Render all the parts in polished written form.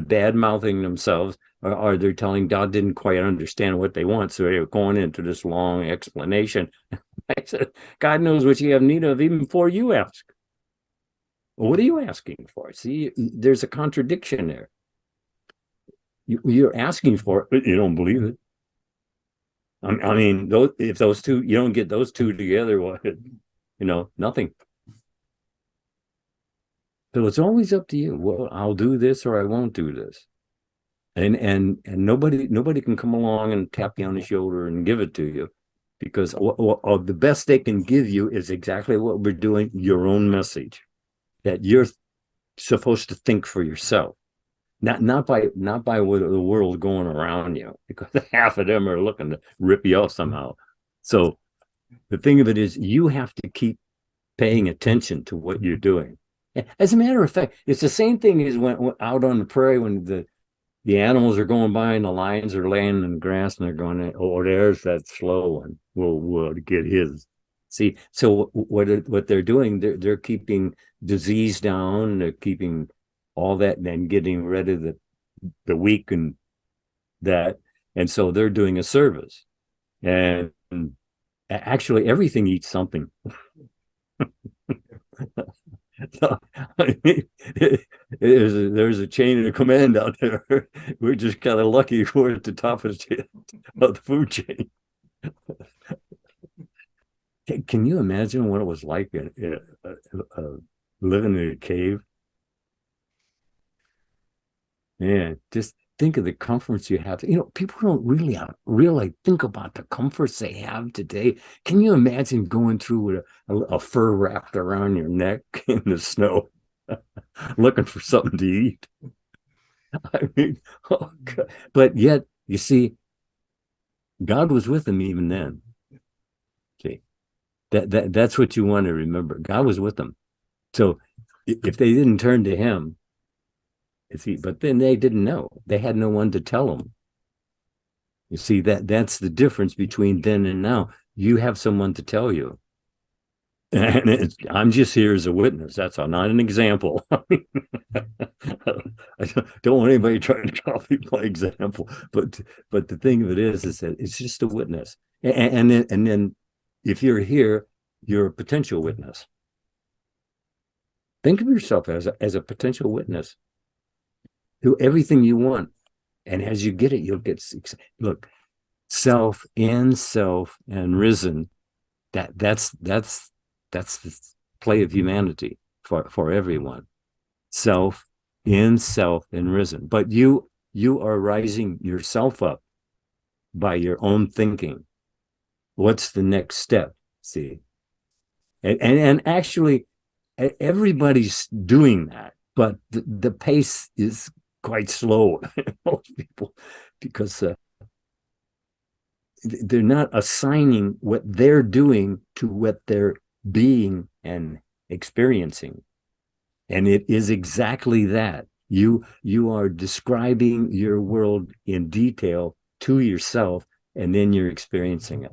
bad-mouthing themselves, or they're telling God didn't quite understand what they want, so they're going into this long explanation. I said, God knows what you have need of even before you ask. Well, what are you asking for? See, there's a contradiction there. You're asking for it, but you don't believe it. I mean, if those two, you don't get those two together, what, nothing. So it's always up to you. Well, I'll do this or I won't do this. And nobody can come along and tap you on the shoulder and give it to you, because the best they can give you is exactly what we're doing, your own message that you're supposed to think for yourself, not by what the world going around you, because half of them are looking to rip you off somehow. So the thing of it is, you have to keep paying attention to what you're doing. As a matter of fact, it's the same thing as when out on the prairie, when the animals are going by and the lions are laying in the grass and they're going, oh, there's that slow one. We'll get his. See, so what they're doing, they're keeping disease down, they're keeping all that, and then getting rid of the weak and that. And so they're doing a service. And actually everything eats something. So, I mean, there's a chain of command out there. We're just kind of lucky we're at the top of the food chain. Can you imagine what it was like living in a cave? Man, just think of the comforts you have. People don't really think about the comforts they have today. Can you imagine going through with a fur wrapped around your neck in the snow, looking for something to eat? I mean, oh God. But yet, you see, God was with them even then. See, that's what you want to remember. God was with them. So if they didn't turn to him, but then they didn't know. They had no one to tell them. You see, that's the difference between then and now. You have someone to tell you. And I'm just here as a witness. That's all, not an example. I don't want anybody trying to copy my example. But the thing of it is that it's just a witness. And then if you're here, you're a potential witness. Think of yourself as a potential witness. Do everything you want, and as you get it, you'll get. Look, self and risen. That's the play of humanity for everyone. Self and risen. But you are rising yourself up by your own thinking. What's the next step? See, and actually, everybody's doing that, but the pace is quite slow. Most people, because they're not assigning what they're doing to what they're being and experiencing. And it is exactly that. You are describing your world in detail to yourself, and then you're experiencing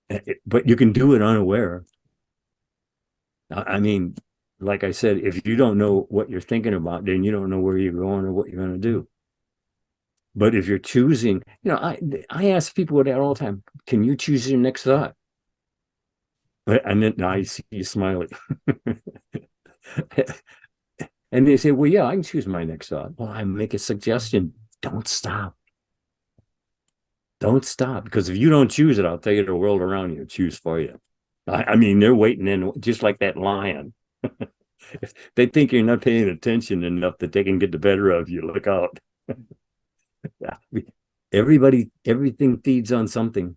it. But you can do it unaware. I mean, like I said, if you don't know what you're thinking about, then you don't know where you're going or what you're going to do. But if you're choosing, I ask people that all the time, can you choose your next thought? And then I see you smiling. And they say, well, yeah, I can choose my next thought. Well, I make a suggestion. Don't stop. Don't stop. Because if you don't choose it, I'll tell you the world around you choose for you. I mean, they're waiting in just like that lion. They think you're not paying attention enough that they can get the better of you. Look out. Everything feeds on something.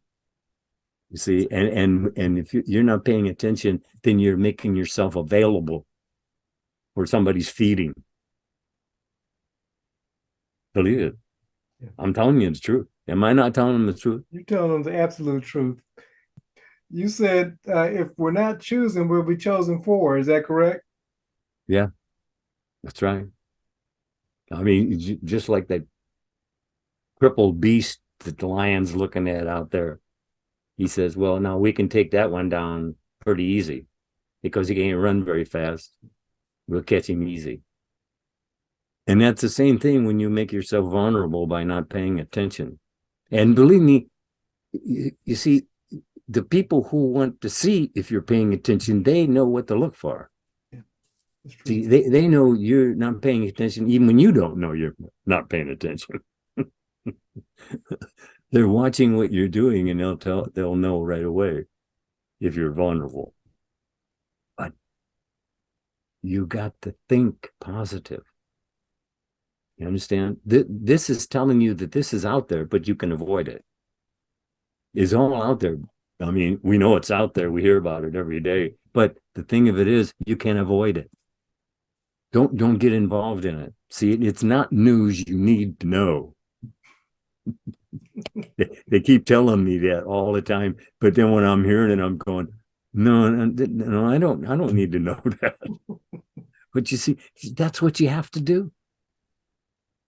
You see, and if you're not paying attention, then you're making yourself available for somebody's feeding. Believe it. Yeah. I'm telling you the truth. Am I not telling them the truth? You're telling them the absolute truth. You said if we're not choosing, we'll be chosen for. Is that correct? Yeah, that's right. I mean, just like that crippled beast that the lion's looking at out there. He says, well, now we can take that one down pretty easy because he can't run very fast. We'll catch him easy. And that's the same thing when you make yourself vulnerable by not paying attention. And believe me, you see, the people who want to see if you're paying attention, they know what to look for. Yeah, that's true. See, they know you're not paying attention, even when you don't know you're not paying attention. They're watching what you're doing, and they'll know right away if you're vulnerable. But you got to think positive. You understand? This is telling you that this is out there, but you can avoid it. It's all out there. I mean, we know it's out there. We hear about it every day. But the thing of it is, you can't avoid it. Don't get involved in it. See, it's not news you need to know. They keep telling me that all the time, but then when I'm hearing it, I'm going, no, I don't need to know that. But you see, that's what you have to do.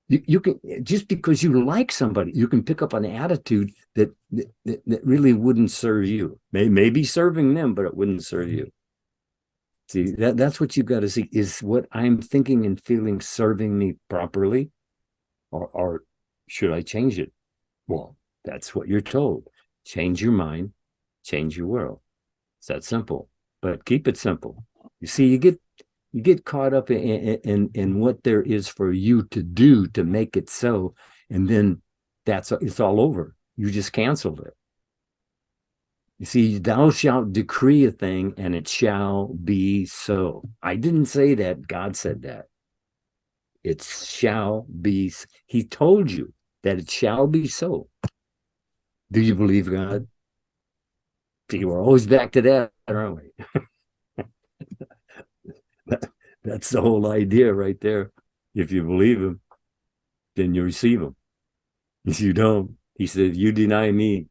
You can, just because you like somebody, you can pick up an attitude that really wouldn't serve you. May be serving them, but it wouldn't serve you. See, that's what you've got to see. Is what I'm thinking and feeling serving me properly, or should I change it? Well, that's what you're told. Change your mind, change your world. It's that simple. But keep it simple. You see, you get caught up in what there is for you to do to make it so, and then it's all over. You just canceled it. You see, thou shalt decree a thing, and it shall be so. I didn't say that. God said that. It shall be. He told you that it shall be so. Do you believe God? See, we're always back to that, aren't we? That's the whole idea right there. If you believe him, then you receive him. If you don't, he said, you deny me,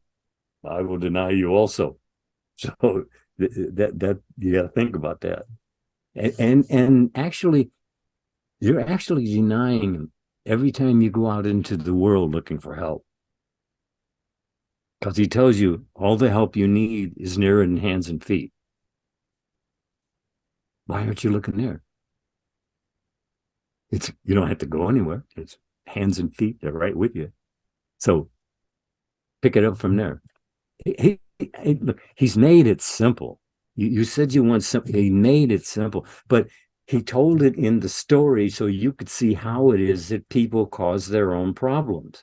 I will deny you also. So that you got to think about that. And actually, you're actually denying him every time you go out into the world looking for help. Because he tells you all the help you need is near in hands and feet. Why aren't you looking there? You don't have to go anywhere. It's hands and feet. They're right with you. So pick it up from there. Look, he's made it simple. You said you want something. He made it simple, but he told it in the story so you could see how it is that people cause their own problems.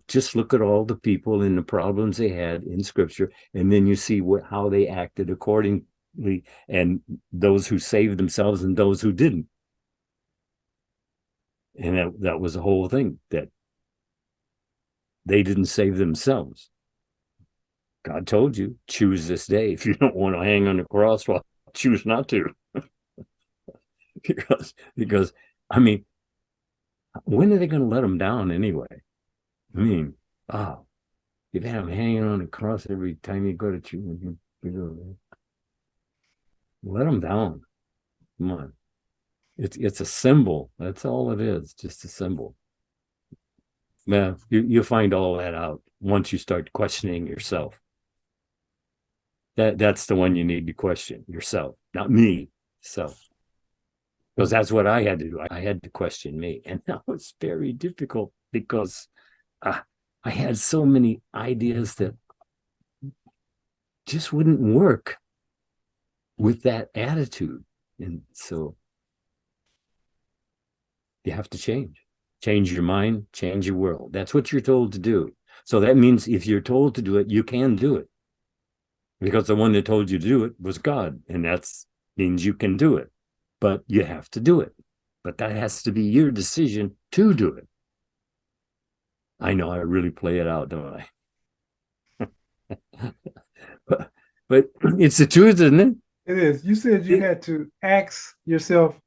Just look at all the people and the problems they had in Scripture, and then you see how they acted accordingly, and those who saved themselves and those who didn't. And that was the whole thing, that they didn't save themselves. God told you, choose this day. If you don't want to hang on the cross, well, choose not to. because I mean, when are they going to let them down anyway? I mean, you've had them hanging on the cross every time you go to church. Let them down. Come on. It's a symbol. That's all it is, just a symbol. Yeah, you find all that out once you start questioning yourself. That's the one you need to question, yourself, not me. So, because that's what I had to do. I had to question me, and that was very difficult because I had so many ideas that just wouldn't work with that attitude, and so you have to change your mind, change your world. That's what you're told to do. So that means if you're told to do it, you can do it, because the one that told you to do it was God, and that means you can do it, but you have to do it. But that has to be your decision to do it. I know I really play it out, don't I? but it's the truth, isn't it? It is. You said you had to ask yourself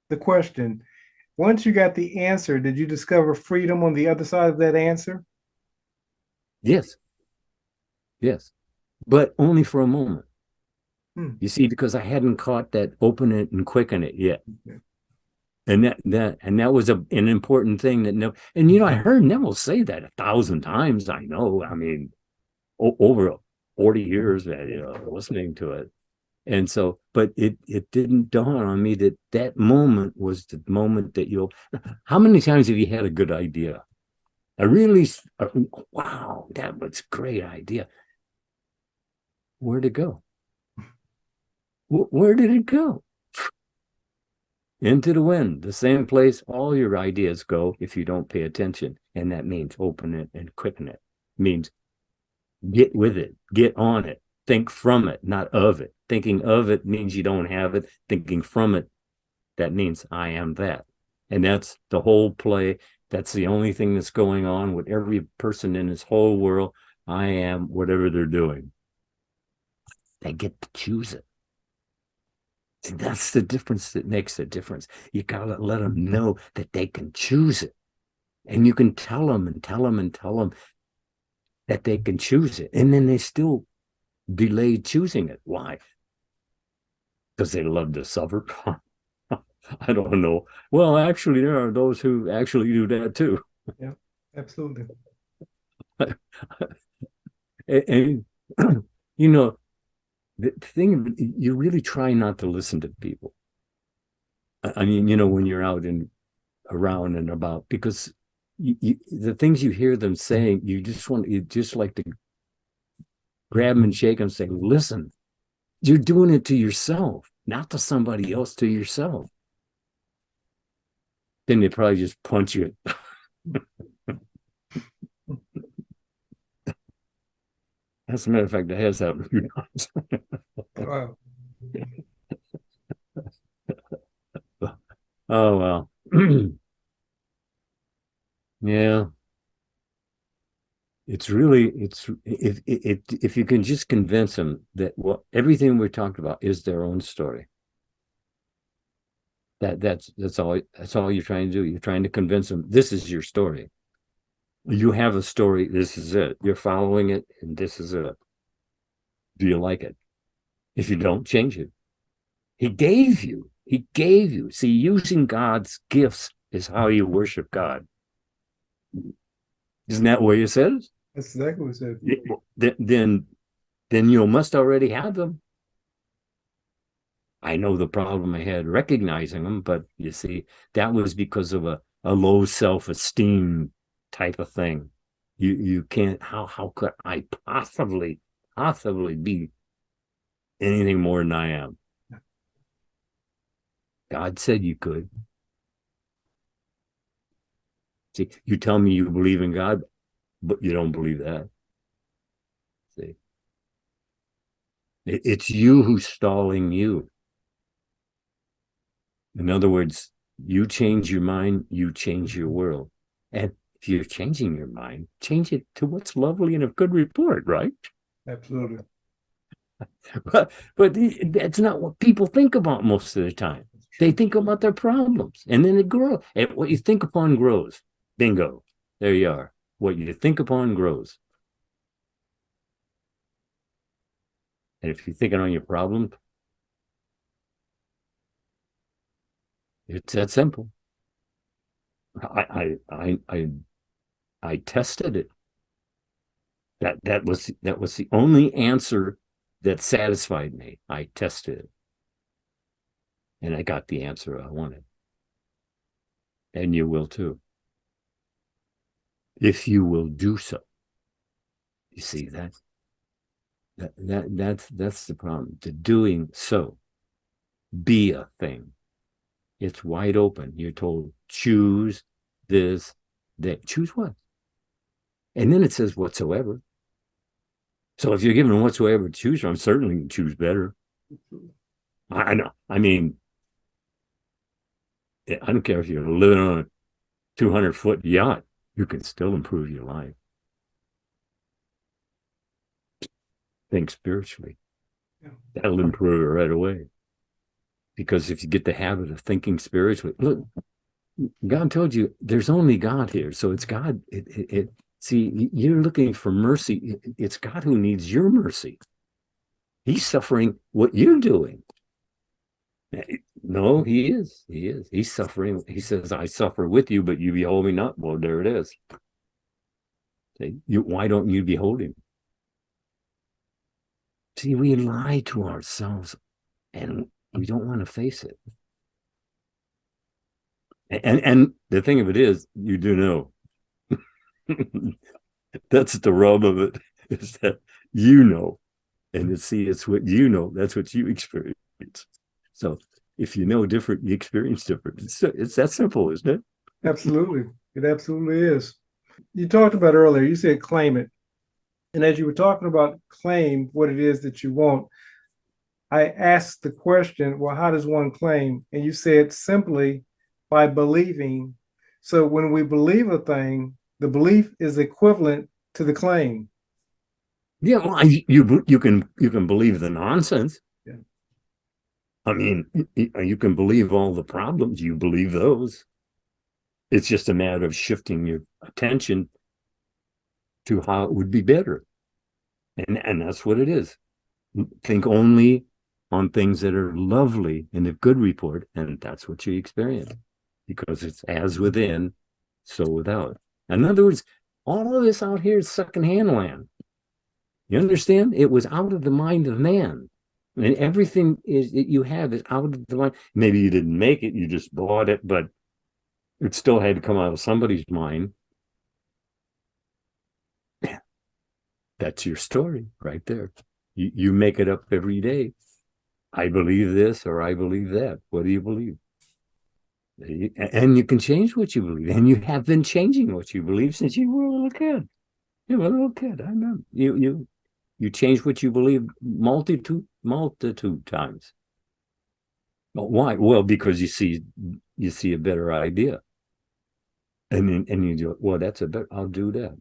the question. Once you got the answer, did you discover freedom on the other side of that answer? Yes. But only for a moment. You see, because I hadn't caught that open it and quicken it yet. Okay. And that was an important thing that Neville, and I heard Neville say that 1,000 times. I know. I mean, over 40 years, listening to it. And so, but it didn't dawn on me that that moment was the moment that you'll. How many times have you had a good idea? I really, wow, that was a great idea. Where'd it go? Where did it go? Into the wind, the same place all your ideas go if you don't pay attention. And that means open it and quicken it. Means get with it, get on it, think from it, not of it. Thinking of it means you don't have it. Thinking from it, that means I am that. And that's the whole play. That's the only thing that's going on with every person in this whole world. I am whatever they're doing. They get to choose it. See, that's the difference that makes the difference. You gotta let them know that they can choose it. And you can tell them and tell them and tell them that they can choose it. And then they still delay choosing it. Why? Because they love to suffer. I don't know. Well, actually, there are those who actually do that too. Yeah, absolutely. And you know, the thing, you really try not to listen to people. I mean, when you're out and around and about, because the things you hear them saying, you just like to grab them and shake them and say, listen, you're doing it to yourself, not to somebody else, to yourself. Then they probably just punch you. As a matter of fact, that has happened a few times. Wow. Oh, well. Yeah. It's really, if you can just convince them that everything we talked about is their own story. That's all you're trying to do. You're trying to convince them this is your story. You have a story, this is it. You're following it, and this is it. Do you like it? If you don't, change it. He gave you. He gave you. See, using God's gifts is how you worship God. Isn't that what it says? That's exactly what it said. Then you must already have them. I know the problem I had recognizing them, but you see, that was because of a low self-esteem type of thing. You can't, how could I possibly be anything more than I am? God said you could. See, you tell me you believe in God, but you don't believe that. See, it's you who's stalling you. In other words, you change your mind, you change your world. And if you're changing your mind, change it to what's lovely and of good report, right? Absolutely. But that's not what people think about most of the time. They think about their problems, and then it grows. And what you think upon grows. Bingo. There you are. What you think upon grows. And if you're thinking on your problem, it's that simple. I tested it. That was the only answer that satisfied me. I tested it, and I got the answer I wanted. And you will too, if you will do so. You see that's the problem. The doing so, be a thing. It's wide open. You're told choose this, that. Choose what? And then it says whatsoever. So if you're given whatsoever to choose from, certainly you can choose better. I know. I mean, I don't care if you're living on a 200-foot yacht, you can still improve your life. Think spiritually. Yeah. That'll improve it right away. Because if you get the habit of thinking spiritually, look, God told you there's only God here. So it's God. See, you're looking for mercy. It's God who needs your mercy. He's suffering what you're doing. No, he is. He is. He's suffering. He says, I suffer with you, but you behold me not. Well, there it is. Why don't you behold him? See, we lie to ourselves and we don't want to face it. And the thing of it is, you do know. That's the rub of it, is that you know. And it's what you know, that's what you experience. So if you know different, you experience different. It's that simple, isn't it? Absolutely. It absolutely is. You talked about earlier, you said claim it. And as you were talking about claim what it is that you want, I asked the question, well, how does one claim? And you said simply by believing. So when we believe a thing, the belief is equivalent to the claim. Yeah, well, you can believe the nonsense. Yeah. I mean, you can believe all the problems. You believe those. It's just a matter of shifting your attention to how it would be better, and that's what it is. Think only on things that are lovely and of good report, and that's what you experience, because it's as within, so without. In other words, all of this out here is secondhand land. You understand? It was out of the mind of man. And everything is that you have is out of the mind. Maybe you didn't make it, you just bought it, but it still had to come out of somebody's mind. That's your story right there. You make it up every day. I believe this or I believe that. What do you believe? And you can change what you believe. And you have been changing what you believe since you were a little kid. You were a little kid. I know. You change what you believe multitude times. But why? Well, because you see a better idea. And you do, well, that's a better, I'll do that.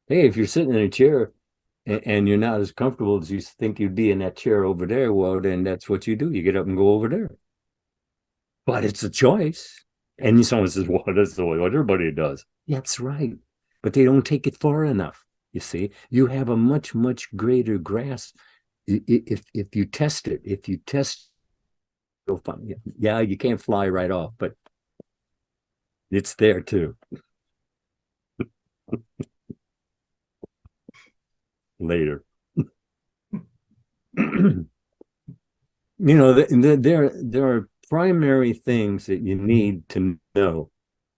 Hey, if you're sitting in a chair and you're not as comfortable as you think you'd be in that chair over there, well, then that's what you do. You get up and go over there. But it's a choice. And someone says, well, that's the way what everybody does. That's right. But they don't take it far enough. You see, you have a much, much greater grasp if you test it. If you test, you'll find, yeah, you can't fly right off, but it's there too. Later. There are primary things that you need to know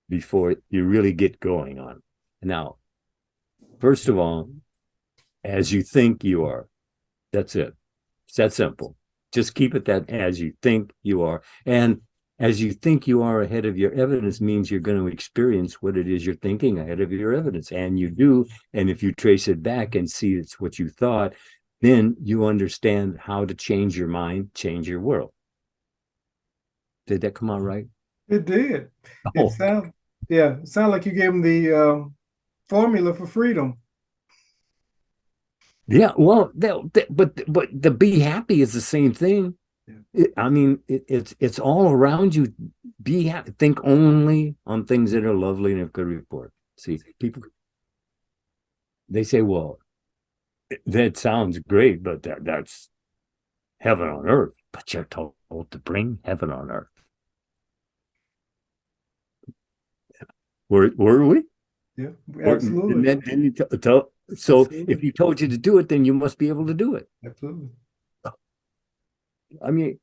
before you really get going on. Now, first of all, as you think you are, that's it. It's that simple. Just keep it that as you think you are. And as you think you are ahead of your evidence means you're going to experience what it is you're thinking ahead of your evidence. And you do. And if you trace it back and see it's what you thought, then you understand how to change your mind, change your world. Did that come out right? It did. It Oh, sounds, yeah, it sounded like you gave them the formula for freedom. yeah. Well, but the be happy is the same thing. I mean, it's all around you. Be happy. Think only on things that are lovely and of good report. See, people they say, well, that sounds great, but that's heaven on earth. But you're told to bring heaven on earth. Were we? Yeah, Or absolutely. didn't you tell? So Absolutely. if he told you to do it, then you must be able to do it. Absolutely. I mean,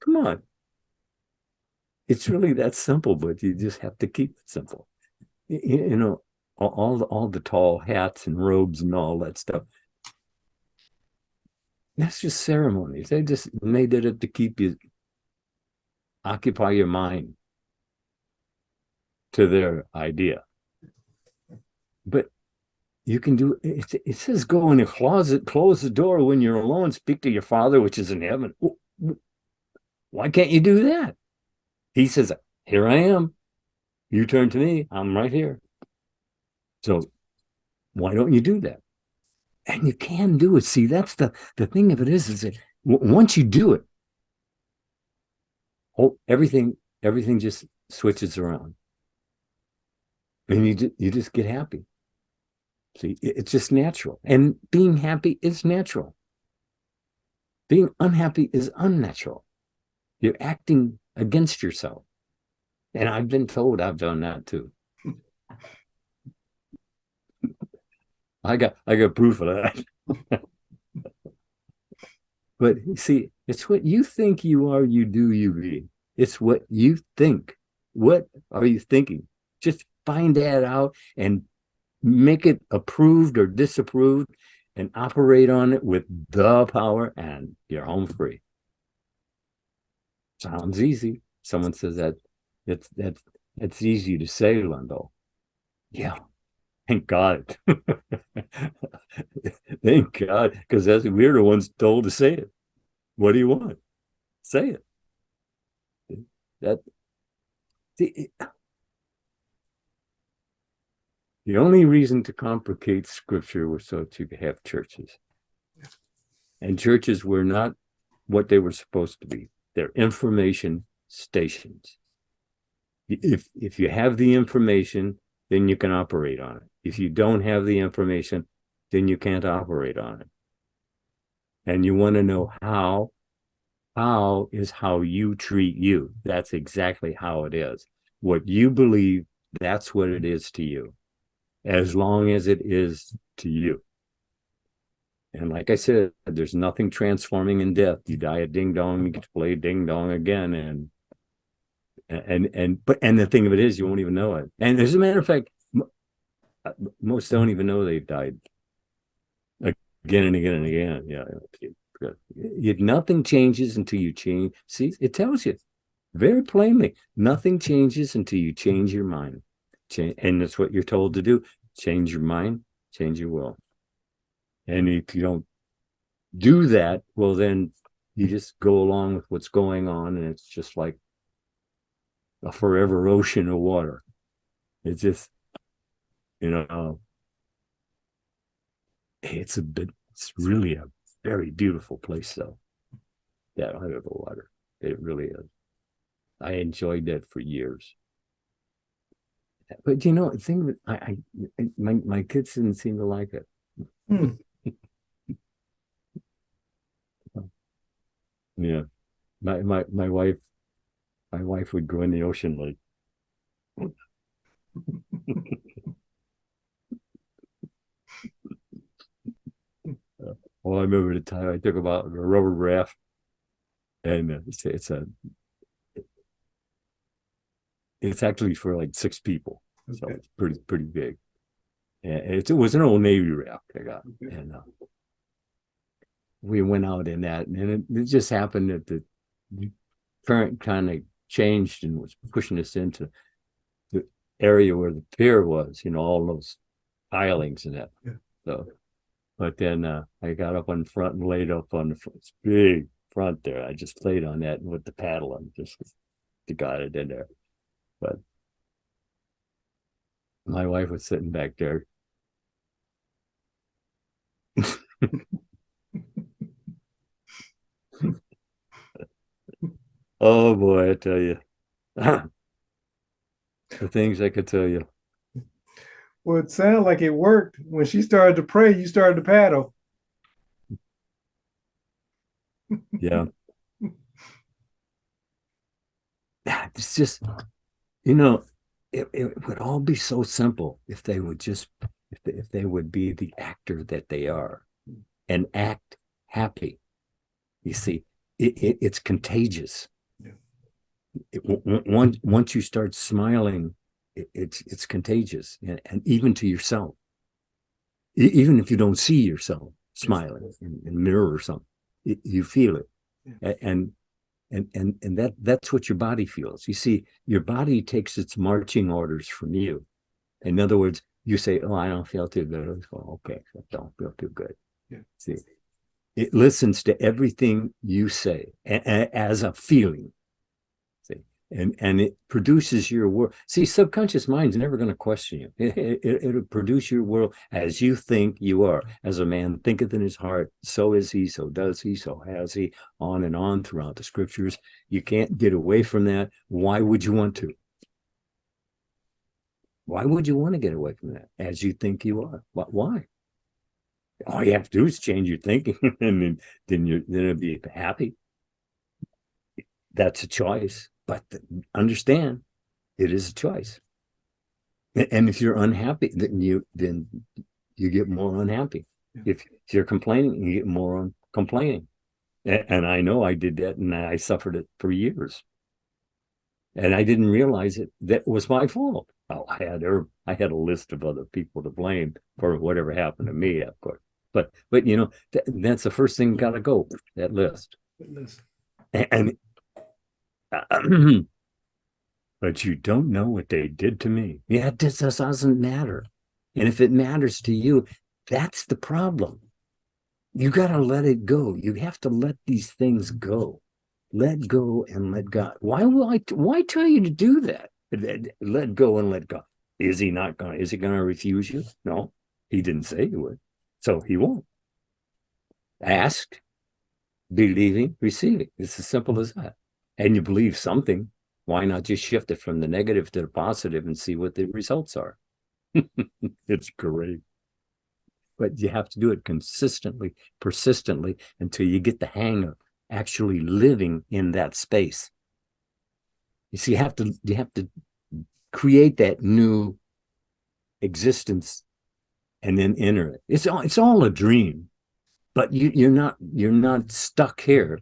come on. It's really that simple, but you just have to keep it simple. You know, all the tall hats and robes and all that stuff. That's just ceremonies. They just made it up to keep you occupy your mind to their idea. But you can do it. It says go in a closet, close the door when you're alone, speak to your father, which is in heaven. Why can't you do that? He says, here I am. You turn to me, I'm right here. So why don't you do that? And you can do it. See, that's the thing of it is that once you do it, everything just switches around, and you just get happy. See, it's just natural, and being happy is natural. Being unhappy is unnatural. You're acting against yourself, and I've been told I've done that too. I got proof of that. But see, It's what you think you are, you do, you be. It's what you think. What are you thinking? Just find that out and make it approved or disapproved and operate on it with the power, and you're home free. Sounds easy. Someone says that it's easy to say, Lindell. Yeah, thank God. Thank God, because we're the ones told to say it. What do you want? Say it. That the only reason to complicate scripture was so that you could have churches. And churches were not what they were supposed to be. They're information stations. If you have the information, then you can operate on it. If you don't have the information, then you can't operate on it. And you want to know how is how you treat you. That's exactly how it is. What you believe, that's what it is to you, as long as it is to you. And like I said, there's nothing transforming in death. You die a ding dong, you get to play ding dong again, and the thing of it is, you won't even know it. And as a matter of fact, most don't even know they've died again and again and again. Yeah, nothing changes until you change. See, it tells you very plainly, nothing changes until you change your mind. And that's what you're told to do. Change your mind, change your will. And if you don't do that, well, then you just go along with what's going on, and it's just like a forever ocean of water. It's just, it's really a very beautiful place, though, that under the water. It really is. I enjoyed that for years. But the thing that my kids didn't seem to like it. Yeah, my wife would go in the ocean like. Well, I remember the time I took about a rubber raft, and it's actually for like 6 people, so it's pretty big. And it was an old Navy raft I got, and we went out in that, and it just happened that the current kind of changed and was pushing us into the area where the pier was, all those pilings and that. Yeah. So, but then I got up on front and laid up on the big front there. I just played on that with the paddle and just got it in there. But my wife was sitting back there. Oh boy, I tell you, the things I could tell you. Well, it sounded like it worked. When she started to pray, you started to paddle. Yeah. It's just, it would all be so simple if they would just, if they would be the actor that they are and act happy. You see, it's contagious. Yeah. Once you start smiling, it's contagious, and even to yourself. Even if you don't see yourself smiling in the mirror or something, you feel it. Yeah. And that's what your body feels. You see, your body takes its marching orders from you. In other words, you say, "Oh, I don't feel too good." Oh, okay, I don't feel too good. Yeah. See, it listens to everything you say as a feeling. See, and it produces your world. See, subconscious mind's never going to question you. It'll produce your world as you think you are. As a man thinketh in his heart, so is he, so does he, so has he, on and on throughout the scriptures. You can't get away from that. Why would you want to? Why would you want to get away from that? As you think you are. Why? All you have to do is change your thinking, and then it'll be happy. That's a choice, but understand, it is a choice. And if you're unhappy, then you get more unhappy. Yeah. If you're complaining, you get more complaining. And I know I did that, and I suffered it for years. And I didn't realize that was my fault. Oh, I had a list of other people to blame for whatever happened to me, of course. But that's the first thing got to go, that list. And but you don't know what they did to me. Yeah, this doesn't matter. And if it matters to you, that's the problem. You got to let it go. You have to let these things go. Let go and let God. Why tell you to do that? Let go and let God. Is he going to refuse you? No, he didn't say he would. So he won't. Ask, believing, receiving. It's as simple as that. And you believe something. Why not just shift it from the negative to the positive and see what the results are? It's great. But you have to do it consistently, persistently, until you get the hang of actually living in that space. You see, you have to create that new existence and then enter it. It's all a dream, but you're not stuck here.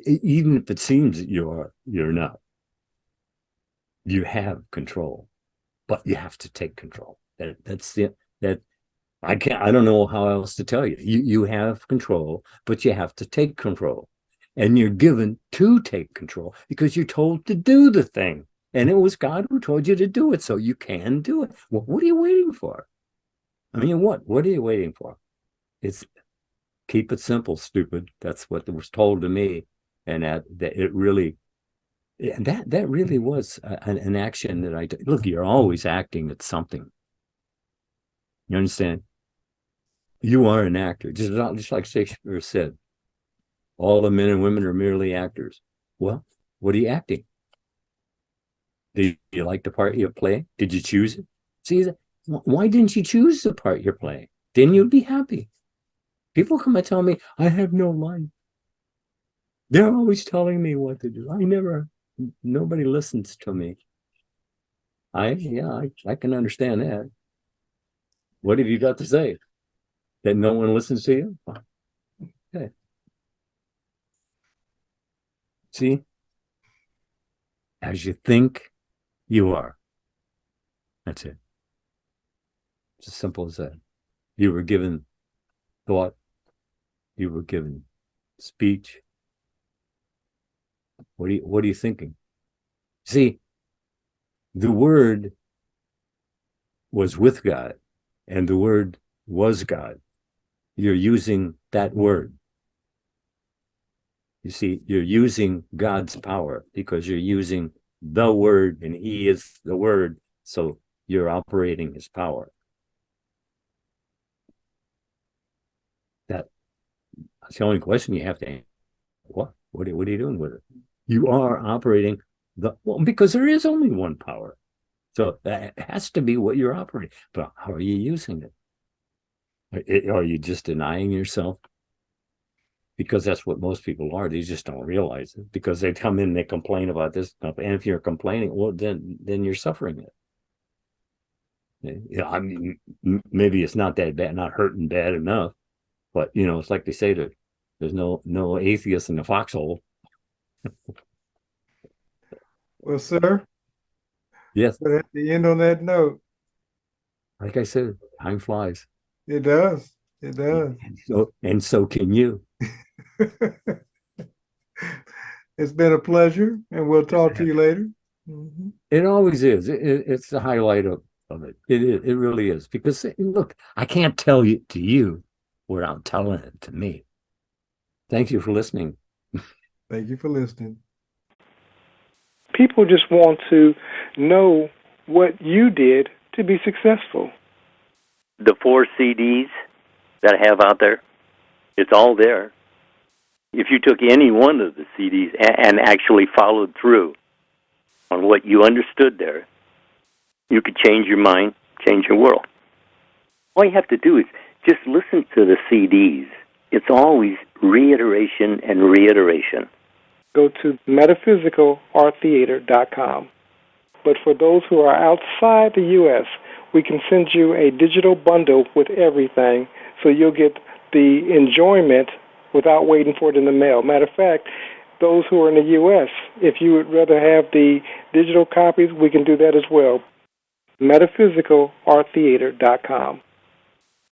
Even if it seems that you're not. You have control, but you have to take control. That's it. That I don't know how else to tell you. You have control, but you have to take control. And you're given to take control because you're told to do the thing. And it was God who told you to do it, so you can do it. Well, what are you waiting for? I mean, what are you waiting for? It's keep it simple, stupid. That's what was told to me. And that it really, that really was an action that I did. Look, you're always acting at something. You understand? You are an actor, just like Shakespeare said. All the men and women are merely actors. Well, what are you acting? Did you like the part you play? Did you choose it? See, why didn't you choose the part you're playing? Then you'd be happy. People come and tell me, I have no life. They're always telling me what to do. Nobody listens to me. I can understand that. What have you got to say? That no one listens to you? Okay. See, as you think, you are. That's it. It's as simple as that. You were given thought. You were given speech. What are you thinking? See, the Word was with God, and the Word was God. You're using that word. You see, you're using God's power because you're using the Word, and He is the Word. So you're operating His power. That's the only question you have to answer. What are you doing with it? You are operating because there is only one power. So that has to be what you're operating. But how are you using it? Are you just denying yourself? Because that's what most people are. They just don't realize it because they come in and they complain about this stuff. And if you're complaining, well, then you're suffering it. Yeah, I mean, maybe it's not that bad, not hurting bad enough. But it's like they say that there's no atheist in the foxhole. Well, sir, Yes, but at the end on that note, like I said, time flies. it does. It does. And so can you. It's been a pleasure, and we'll talk to you later. Mhm. It always is. It's the highlight of it. It really is. Because look, I can't tell you to you without telling it to me. Thank you for listening. Thank you for listening. People just want to know what you did to be successful. The 4 CDs that I have out there, it's all there. If you took any one of the CDs and actually followed through on what you understood there, you could change your mind, change your world. All you have to do is just listen to the CDs. It's always reiteration and reiteration. Go to metaphysicalarttheater.com. But for those who are outside the U.S., we can send you a digital bundle with everything, so you'll get the enjoyment without waiting for it in the mail. Matter of fact, those who are in the U.S., if you would rather have the digital copies, we can do that as well. MetaphysicalArtTheater.com.